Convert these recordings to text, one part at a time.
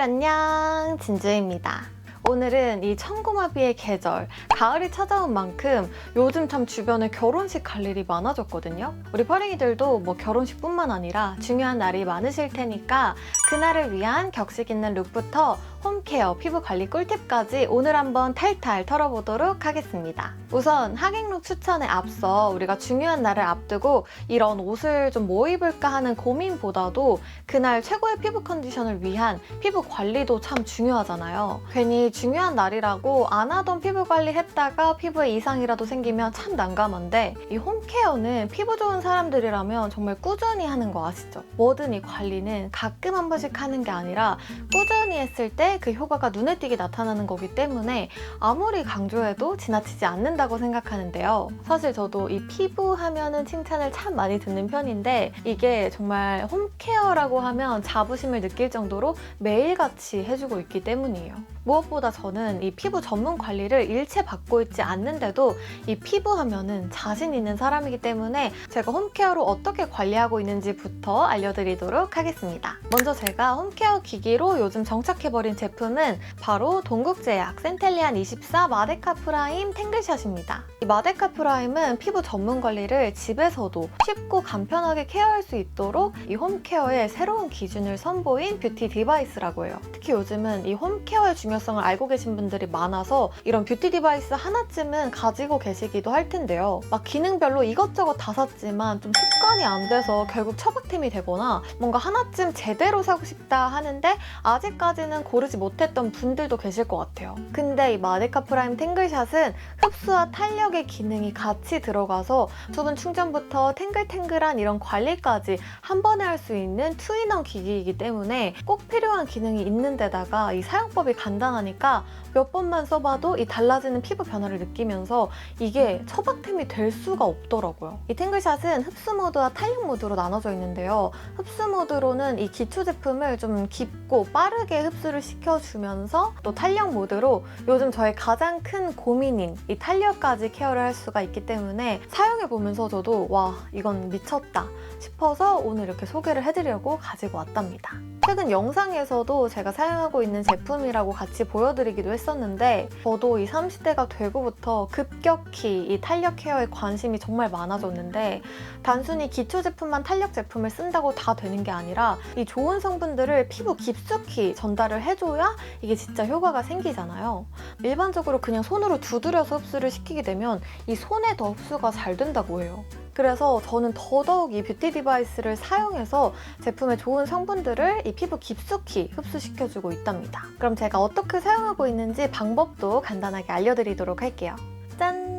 안녕, 진주입니다. 오늘은 이 청고마비의 계절, 가을이 찾아온 만큼 요즘 참 주변에 결혼식 갈 일이 많아졌거든요. 우리 퍼링이들도 뭐 결혼식뿐만 아니라 중요한 날이 많으실 테니까 그날을 위한 격식 있는 룩부터 홈케어, 피부 관리 꿀팁까지 오늘 한번 탈탈 털어보도록 하겠습니다. 우선 하객룩 추천에 앞서 우리가 중요한 날을 앞두고 이런 옷을 좀 뭐 입을까 하는 고민보다도 그날 최고의 피부 컨디션을 위한 피부 관리도 참 중요하잖아요. 괜히 중요한 날이라고 안 하던 피부 관리 했다가 피부에 이상이라도 생기면 참 난감한데 이 홈케어는 피부 좋은 사람들이라면 정말 꾸준히 하는 거 아시죠? 뭐든 이 관리는 가끔 한 번씩 하는 게 아니라 꾸준히 했을 때 그 효과가 눈에 띄게 나타나는 거기 때문에 아무리 강조해도 지나치지 않는다고 생각하는데요. 사실 저도 이 피부 하면은 칭찬을 참 많이 듣는 편인데 이게 정말 홈케어라고 하면 자부심을 느낄 정도로 매일같이 해주고 있기 때문이에요. 무엇보다 저는 이 피부 전문 관리를 일체 받고 있지 않는데도 이 피부 하면은 자신 있는 사람이기 때문에 제가 홈케어로 어떻게 관리하고 있는지부터 알려드리도록 하겠습니다. 먼저 제가 홈케어 기기로 요즘 정착해버린 제품은 바로 동국제약 센텔리안 24 마데카 프라임 탱글샷입니다. 이 마데카 프라임은 피부 전문 관리를 집에서도 쉽고 간편하게 케어할 수 있도록 이 홈케어의 새로운 기준을 선보인 뷰티 디바이스라고 해요. 특히 요즘은 이 홈케어의 중요성을 알고 계신 분들이 많아서 이런 뷰티 디바이스 하나쯤은 가지고 계시기도 할 텐데요. 막 기능별로 이것저것 다 샀지만 좀 습관이 안 돼서 결국 처박템이 되거나 뭔가 하나쯤 제대로 사고 싶다 하는데 아직까지는 고르지 못했던 분들도 계실 것 같아요. 근데 이 마데카 프라임 탱글샷은 흡수와 탄력의 기능이 같이 들어가서 수분 충전부터 탱글탱글한 이런 관리까지 한 번에 할 수 있는 투인원 기기이기 때문에 꼭 필요한 기능이 있는 데다가 이 사용법이 간단하니까 몇 번만 써봐도 이 달라지는 피부 변화를 느끼면서 이게 처박템이 될 수가 없더라고요. 이 탱글샷은 흡수 모드와 탄력 모드로 나눠져 있는데요. 흡수 모드로는 이 기초 제품을 좀 깊고 빠르게 흡수를 시켜주면서 또 탄력 모드로 요즘 저의 가장 큰 고민인 이 탄력까지 케어를 할 수가 있기 때문에 사용해보면서 저도 와, 이건 미쳤다 싶어서 오늘 이렇게 소개를 해드리려고 가지고 왔답니다. 최근 영상에서도 제가 사용하고 있는 제품이라고 같이 보여드리기도 했었는데 저도 이 30대가 되고부터 급격히 이 탄력 케어에 관심이 정말 많아졌는데 단순히 기초 제품만 탄력 제품을 쓴다고 다 되는 게 아니라 이 좋은 성분들을 피부 깊숙이 전달을 해줘야 이게 진짜 효과가 생기잖아요. 일반적으로 그냥 손으로 두드려서 흡수를 시키게 되면 이 손에 더 흡수가 잘 된다고 해요. 그래서 저는 더더욱 이 뷰티 디바이스를 사용해서 제품의 좋은 성분들을 이 피부 깊숙이 흡수시켜주고 있답니다. 그럼 제가 어떻게 사용하고 있는지 방법도 간단하게 알려드리도록 할게요. 짠!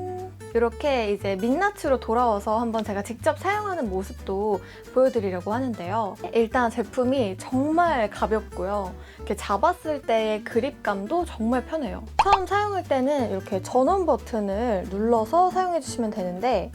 이렇게 이제 민낯으로 돌아와서 한번 제가 직접 사용하는 모습도 보여드리려고 하는데요. 일단 제품이 정말 가볍고요. 이렇게 잡았을 때의 그립감도 정말 편해요. 처음 사용할 때는 이렇게 전원 버튼을 눌러서 사용해주시면 되는데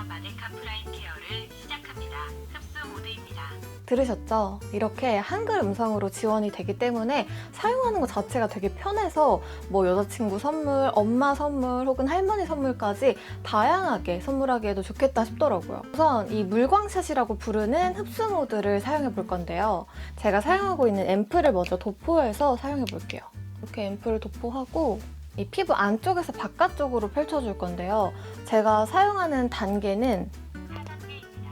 마데카 프라임 케어를 시작합니다. 흡수 모드입니다. 들으셨죠? 이렇게 한글 음성으로 지원이 되기 때문에 사용하는 것 자체가 되게 편해서 뭐 여자친구 선물, 엄마 선물 혹은 할머니 선물까지 다양하게 선물하기에도 좋겠다 싶더라고요. 우선 이 물광샷이라고 부르는 흡수 모드를 사용해 볼 건데요. 제가 사용하고 있는 앰플을 먼저 도포해서 사용해 볼게요. 이렇게 앰플을 도포하고 이 피부 안쪽에서 바깥쪽으로 펼쳐줄 건데요. 제가 사용하는 단계는 4단계입니다.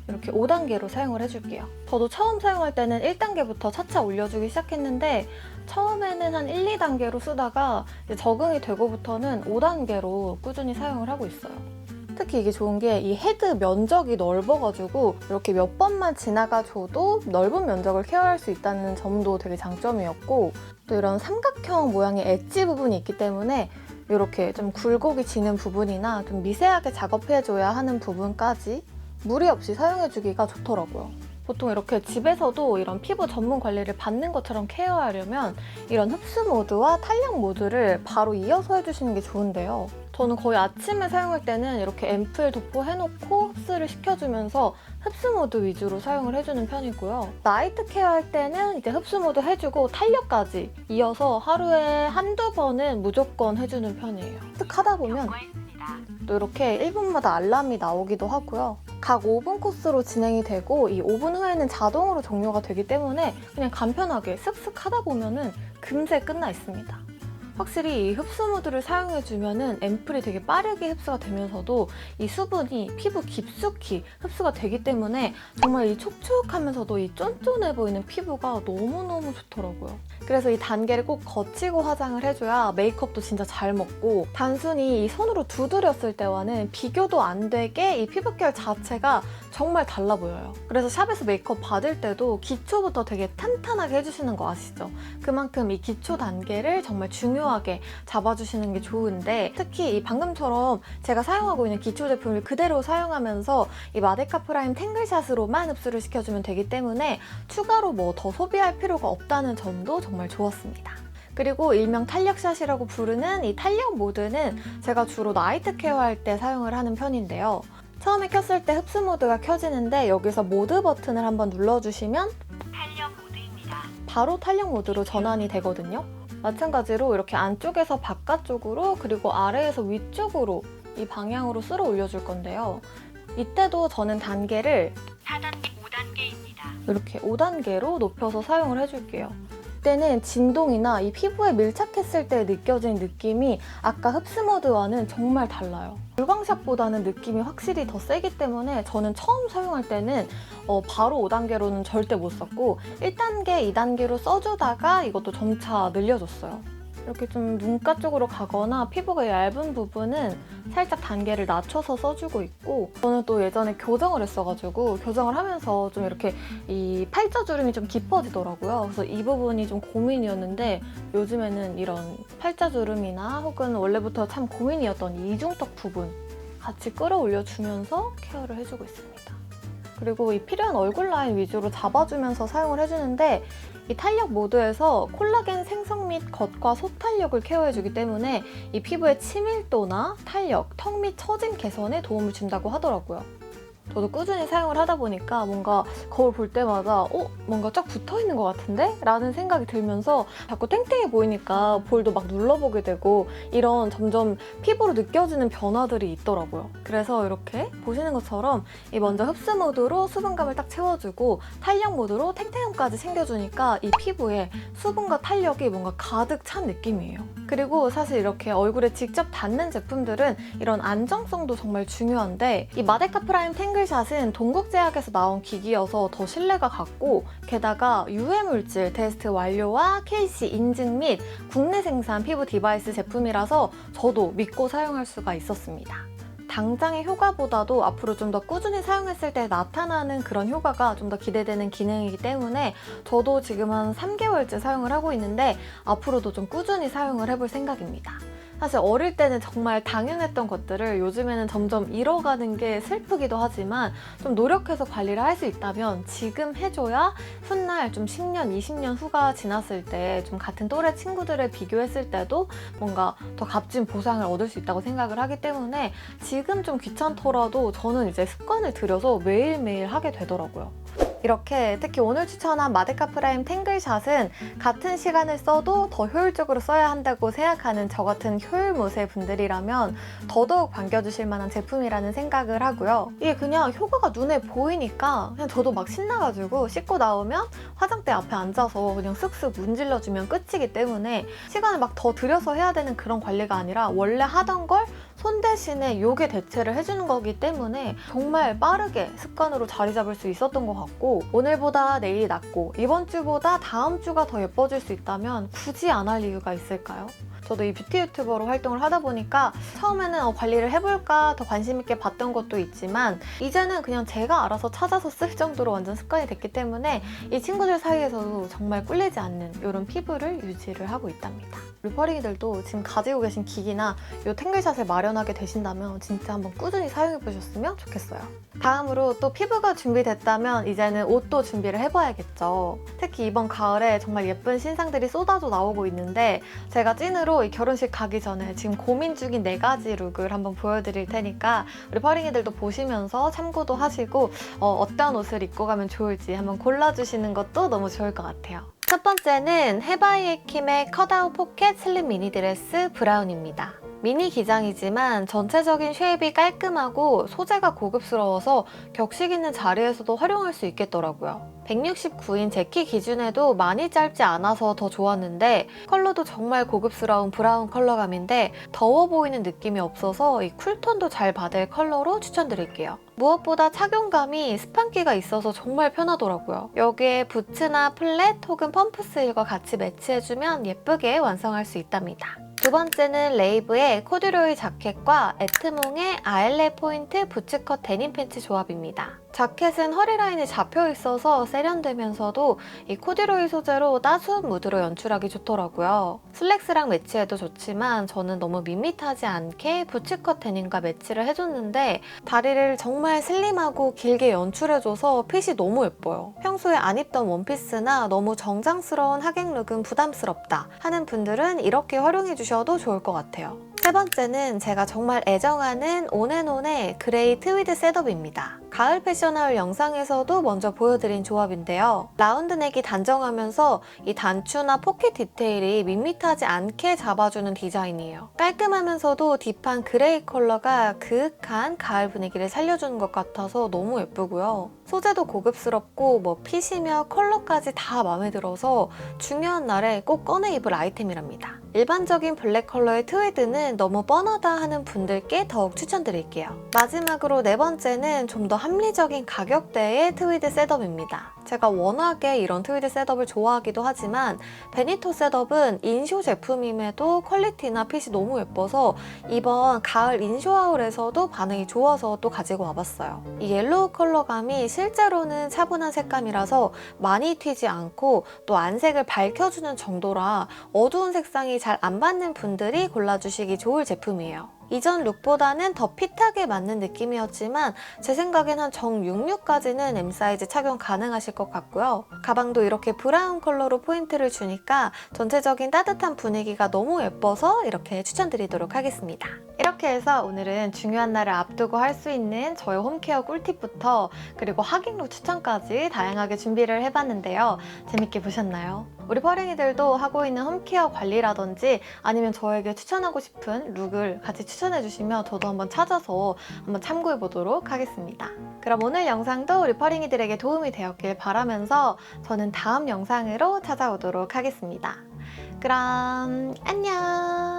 이렇게 5단계로 사용을 해줄게요. 저도 처음 사용할 때는 1단계부터 차차 올려주기 시작했는데 처음에는 한 1, 2단계로 쓰다가 이제 적응이 되고부터는 5단계로 꾸준히 사용을 하고 있어요. 특히 이게 좋은 게 이 헤드 면적이 넓어가지고 이렇게 몇 번만 지나가줘도 넓은 면적을 케어할 수 있다는 점도 되게 장점이었고 또 이런 삼각형 모양의 엣지 부분이 있기 때문에 이렇게 좀 굴곡이 지는 부분이나 좀 미세하게 작업해줘야 하는 부분까지 무리 없이 사용해주기가 좋더라고요. 보통 이렇게 집에서도 이런 피부 전문 관리를 받는 것처럼 케어하려면 이런 흡수 모드와 탄력 모드를 바로 이어서 해주시는 게 좋은데요. 저는 거의 아침에 사용할 때는 이렇게 앰플 도포해놓고 흡수를 시켜주면서 흡수 모드 위주로 사용을 해주는 편이고요. 나이트 케어 할 때는 이제 흡수 모드 해주고 탄력까지 이어서 하루에 한두 번은 무조건 해주는 편이에요. 쓱 하다 보면 있습니다. 또 이렇게 1분마다 알람이 나오기도 하고요. 각 5분 코스로 진행이 되고 이 5분 후에는 자동으로 종료가 되기 때문에 그냥 간편하게 쓱쓱 하다 보면은 금세 끝나 있습니다. 확실히 이 흡수 모드를 사용해주면은 앰플이 되게 빠르게 흡수가 되면서도 이 수분이 피부 깊숙이 흡수가 되기 때문에 정말 이 촉촉하면서도 이 쫀쫀해 보이는 피부가 너무너무 좋더라고요. 그래서 이 단계를 꼭 거치고 화장을 해줘야 메이크업도 진짜 잘 먹고 단순히 이 손으로 두드렸을 때와는 비교도 안 되게 이 피부 케어 자체가 정말 달라 보여요. 그래서 샵에서 메이크업 받을 때도 기초부터 되게 탄탄하게 해주시는 거 아시죠? 그만큼 이 기초 단계를 정말 중요하게 잡아주시는 게 좋은데 특히 이 방금처럼 제가 사용하고 있는 기초 제품을 그대로 사용하면서 이 마데카 프라임 탱글샷으로만 흡수를 시켜주면 되기 때문에 추가로 뭐 더 소비할 필요가 없다는 점도 정말 좋았습니다. 그리고 일명 탄력샷이라고 부르는 이 탄력 모드는 제가 주로 나이트 케어할 때 사용을 하는 편인데요. 처음에 켰을 때 흡수 모드가 켜지는데 여기서 모드 버튼을 한번 눌러주시면 탄력 모드입니다. 바로 탄력 모드로 전환이 되거든요. 마찬가지로 이렇게 안쪽에서 바깥쪽으로 그리고 아래에서 위쪽으로 이 방향으로 쓸어 올려줄 건데요. 이때도 저는 단계를 4단계, 5단계입니다. 이렇게 5단계로 높여서 사용을 해줄게요. 이때는 진동이나 이 피부에 밀착했을 때 느껴지는 느낌이 아까 흡수 모드와는 정말 달라요. 물광샷보다는 느낌이 확실히 더 세기 때문에 저는 처음 사용할 때는 바로 5단계로는 절대 못 썼고 1단계, 2단계로 써주다가 이것도 점차 늘려줬어요. 이렇게 좀 눈가 쪽으로 가거나 피부가 얇은 부분은 살짝 단계를 낮춰서 써주고 있고 저는 또 예전에 교정을 했어가지고 교정을 하면서 좀 이렇게 이 팔자주름이 좀 깊어지더라고요. 그래서 이 부분이 좀 고민이었는데 요즘에는 이런 팔자주름이나 혹은 원래부터 참 고민이었던 이 이중턱 부분 같이 끌어올려주면서 케어를 해주고 있습니다. 그리고 이 필요한 얼굴 라인 위주로 잡아주면서 사용을 해주는데 이 탄력 모드에서 콜라겐 생성 및 겉과 속 탄력을 케어해주기 때문에 이 피부의 치밀도나 탄력, 턱 및 처짐 개선에 도움을 준다고 하더라고요. 저도 꾸준히 사용을 하다 보니까 뭔가 거울 볼 때마다 뭔가 쫙 붙어있는 것 같은데? 라는 생각이 들면서 자꾸 탱탱해 보이니까 볼도 막 눌러보게 되고 이런 점점 피부로 느껴지는 변화들이 있더라고요. 그래서 이렇게 보시는 것처럼 이 먼저 흡수 모드로 수분감을 딱 채워주고 탄력 모드로 탱탱함까지 챙겨주니까 이 피부에 수분과 탄력이 뭔가 가득 찬 느낌이에요. 그리고 사실 이렇게 얼굴에 직접 닿는 제품들은 이런 안정성도 정말 중요한데 이 마데카 프라임 탱글샷은 동국제약에서 나온 기기여서 더 신뢰가 갔고 게다가 유해물질 테스트 완료와 KC 인증 및 국내 생산 피부 디바이스 제품이라서 저도 믿고 사용할 수가 있었습니다. 당장의 효과보다도 앞으로 좀 더 꾸준히 사용했을 때 나타나는 그런 효과가 좀 더 기대되는 기능이기 때문에 저도 지금 한 3개월째 사용을 하고 있는데 앞으로도 좀 꾸준히 사용을 해볼 생각입니다. 사실 어릴 때는 정말 당연했던 것들을 요즘에는 점점 잃어가는 게 슬프기도 하지만 좀 노력해서 관리를 할 수 있다면 지금 해줘야 훗날 좀 10년, 20년 후가 지났을 때 좀 같은 또래 친구들을 비교했을 때도 뭔가 더 값진 보상을 얻을 수 있다고 생각을 하기 때문에 지금 좀 귀찮더라도 저는 이제 습관을 들여서 매일매일 하게 되더라고요. 이렇게 특히 오늘 추천한 마데카 프라임 탱글샷은 같은 시간을 써도 더 효율적으로 써야 한다고 생각하는 저 같은 효율무새 분들이라면 더더욱 반겨주실 만한 제품이라는 생각을 하고요. 이게 그냥 효과가 눈에 보이니까 그냥 저도 막 신나가지고 씻고 나오면 화장대 앞에 앉아서 그냥 쓱쓱 문질러주면 끝이기 때문에 시간을 막 더 들여서 해야 되는 그런 관리가 아니라 원래 하던 걸 손 대신에 요게 대체를 해주는 거기 때문에 정말 빠르게 습관으로 자리 잡을 수 있었던 것 같고 오늘보다 내일이 낫고 이번 주보다 다음 주가 더 예뻐질 수 있다면 굳이 안 할 이유가 있을까요? 저도 이 뷰티 유튜버로 활동을 하다 보니까 처음에는 관리를 해볼까 더 관심 있게 봤던 것도 있지만 이제는 그냥 제가 알아서 찾아서 쓸 정도로 완전 습관이 됐기 때문에 이 친구들 사이에서도 정말 꿀리지 않는 이런 피부를 유지를 하고 있답니다. 우리 퍼링이들도 지금 가지고 계신 기기나 이 탱글샷을 마련하게 되신다면 진짜 한번 꾸준히 사용해보셨으면 좋겠어요. 다음으로 또 피부가 준비됐다면 이제는 옷도 준비를 해봐야겠죠. 특히 이번 가을에 정말 예쁜 신상들이 쏟아져 나오고 있는데 제가 찐으로 이 결혼식 가기 전에 지금 고민 중인 4가지 룩을 한번 보여드릴 테니까 우리 퍼링이들도 보시면서 참고도 하시고 어떤 옷을 입고 가면 좋을지 한번 골라주시는 것도 너무 좋을 것 같아요. 첫 번째는 헤바이에킴의 컷아웃 포켓 슬림 미니 드레스 브라운입니다. 미니 기장이지만 전체적인 쉐입이 깔끔하고 소재가 고급스러워서 격식 있는 자리에서도 활용할 수 있겠더라고요. 169인 제 키 기준에도 많이 짧지 않아서 더 좋았는데 컬러도 정말 고급스러운 브라운 컬러감인데 더워 보이는 느낌이 없어서 이 쿨톤도 잘 받을 컬러로 추천드릴게요. 무엇보다 착용감이 스판기가 있어서 정말 편하더라고요. 여기에 부츠나 플랫 혹은 펌프스일과 같이 매치해주면 예쁘게 완성할 수 있답니다. 두 번째는 레이브의 코듀로이 자켓과 에트몽의 아일레 포인트 부츠컷 데님 팬츠 조합입니다. 자켓은 허리 라인이 잡혀 있어서 세련되면서도 이 코듀로이 소재로 따스한 무드로 연출하기 좋더라고요. 슬랙스랑 매치해도 좋지만 저는 너무 밋밋하지 않게 부츠컷 데님과 매치를 해줬는데 다리를 정말 슬림하고 길게 연출해줘서 핏이 너무 예뻐요. 평소에 안 입던 원피스나 너무 정장스러운 하객 룩은 부담스럽다 하는 분들은 이렇게 활용해주셔도 좋을 것 같아요. 세 번째는 제가 정말 애정하는 온앤온의 그레이 트위드 셋업입니다. 가을 패션하울 영상에서도 먼저 보여드린 조합인데요. 라운드넥이 단정하면서 이 단추나 포켓 디테일이 밋밋하지 않게 잡아주는 디자인이에요. 깔끔하면서도 딥한 그레이 컬러가 그윽한 가을 분위기를 살려주는 것 같아서 너무 예쁘고요. 소재도 고급스럽고 핏이며 컬러까지 다 마음에 들어서 중요한 날에 꼭 꺼내 입을 아이템이랍니다. 일반적인 블랙 컬러의 트위드는 너무 뻔하다 하는 분들께 더욱 추천드릴게요. 마지막으로 네 번째는 좀 더 합리적인 가격대의 트위드 셋업입니다. 제가 워낙에 이런 트위드 셋업을 좋아하기도 하지만 베니토 셋업은 인쇼 제품임에도 퀄리티나 핏이 너무 예뻐서 이번 가을 인쇼아울에서도 반응이 좋아서 또 가지고 와봤어요. 이 옐로우 컬러감이 실제로는 차분한 색감이라서 많이 튀지 않고 또 안색을 밝혀주는 정도라 어두운 색상이 잘 안 받는 분들이 골라주시기 좋을 제품이에요. 이전 룩보다는 더 핏하게 맞는 느낌이었지만 제 생각엔 한 정 66까지는 M 사이즈 착용 가능하실 것 같고요. 가방도 이렇게 브라운 컬러로 포인트를 주니까 전체적인 따뜻한 분위기가 너무 예뻐서 이렇게 추천드리도록 하겠습니다. 이렇게 해서 오늘은 중요한 날을 앞두고 할 수 있는 저의 홈케어 꿀팁부터 그리고 하객룩 추천까지 다양하게 준비를 해봤는데요. 재밌게 보셨나요? 우리 퍼랭이들도 하고 있는 홈케어 관리라든지 아니면 저에게 추천하고 싶은 룩을 같이 추천해주시면 저도 한번 찾아서 한번 참고해보도록 하겠습니다. 그럼 오늘 영상도 우리 퍼랭이들에게 도움이 되었길 바라면서 저는 다음 영상으로 찾아오도록 하겠습니다. 그럼 안녕!